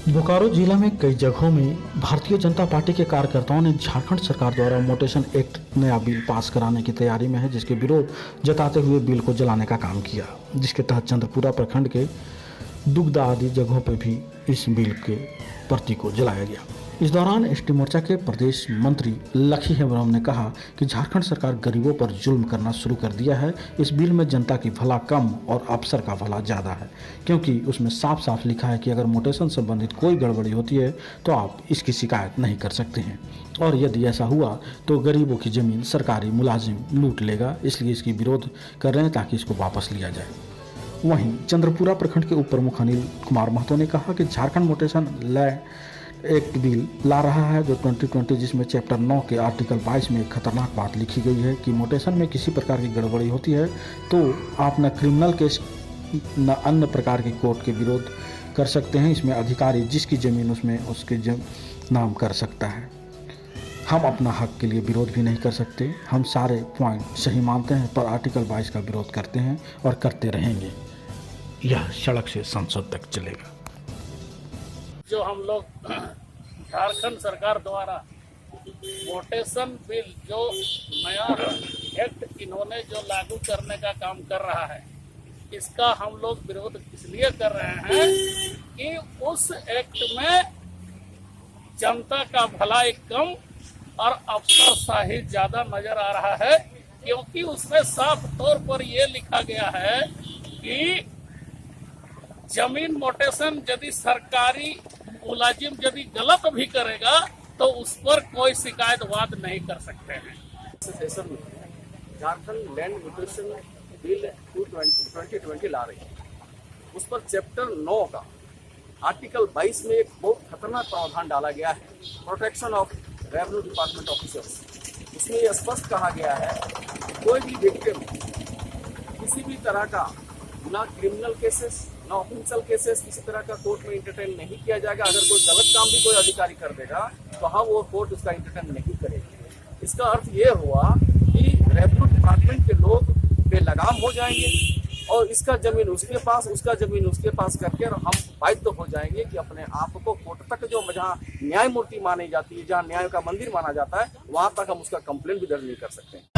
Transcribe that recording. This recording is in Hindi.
बोकारो जिला में कई जगहों में भारतीय जनता पार्टी के कार्यकर्ताओं ने झारखंड सरकार द्वारा म्यूटेशन एक्ट नया बिल पास कराने की तैयारी में है, जिसके विरोध जताते हुए बिल को जलाने का काम किया, जिसके तहत चंद्रपुरा प्रखंड के दुगदा आदि जगहों पर भी इस बिल के प्रति को जलाया गया। इस दौरान एसटी मोर्चा के प्रदेश मंत्री लखी हेम्ब्रम ने कहा कि झारखंड सरकार गरीबों पर जुल्म करना शुरू कर दिया है। इस बिल में जनता की भला कम और अफसर का भला ज़्यादा है, क्योंकि उसमें साफ साफ लिखा है कि अगर म्यूटेशन संबंधित कोई गड़बड़ी होती है तो आप इसकी शिकायत नहीं कर सकते हैं, और यदि ऐसा हुआ तो गरीबों की ज़मीन सरकारी मुलाजिम लूट लेगा। इसलिए इसकी विरोध कर रहे हैं ताकि इसको वापस लिया जाए। वहीं चंद्रपुरा प्रखंड के उप प्रमुख अनिल कुमार महतो ने कहा कि झारखंड म्यूटेशन एक्ट बिल ला रहा है जो 2020, जिसमें चैप्टर 9 के आर्टिकल 22 में एक खतरनाक बात लिखी गई है कि म्यूटेशन में किसी प्रकार की गड़बड़ी होती है तो आप न क्रिमिनल केस न अन्य प्रकार की कोर्ट के विरोध कर सकते हैं। इसमें अधिकारी जिसकी ज़मीन उसमें उसके नाम कर सकता है। हम अपना हक के लिए विरोध भी नहीं कर सकते। हम सारे पॉइंट सही मानते हैं, पर आर्टिकल 22 का विरोध करते हैं और करते रहेंगे। यह सड़क से संसद तक चलेगा। जो हम लोग झारखंड सरकार द्वारा म्यूटेशन बिल जो नया एक्ट इन्होंने जो लागू करने का काम कर रहा है, इसका हम लोग विरोध इसलिए कर रहे हैं कि उस एक्ट में जनता का भलाई कम और अफसरशाही ज़्यादा नजर आ रहा है, क्योंकि उसमें साफ तौर पर यह लिखा गया है कि जमीन म्यूटेशन यदि सरकारी मुलाजिम यदि गलत भी करेगा तो उस पर कोई शिकायत वाद नहीं कर सकते हैं। सेशन में झारखंड लैंड म्यूटेशन बिल 2020 ला रही है। उस पर चैप्टर 9 का आर्टिकल 22 में एक बहुत खतरनाक प्रावधान डाला गया है, protection of revenue department officers. उसमें यह स्पष्ट कहा गया है कि कोई भी विक्टिम किसी भी तरह का ना क्रिमिनल केसेस ना ऑफेंशियल केसेस किसी तरह का कोर्ट में इंटरटेन नहीं किया जाएगा। अगर कोई गलत काम भी कोई अधिकारी कर देगा तो हाँ, वो कोर्ट उसका इंटरटेन नहीं करेगी। इसका अर्थ ये हुआ कि रेवेन्यू डिपार्टमेंट के लोग बेलगाम हो जाएंगे और इसका जमीन उसके पास, उसका जमीन उसके पास करके हम बाध्य हो जाएंगे कि अपने आप को कोर्ट तक, जो जहाँ न्याय मूर्ति मानी जाती है, जहाँ न्याय का मंदिर माना जाता है, वहां तक हम उसका कंप्लेन भी दर्ज नहीं कर सकते हैं।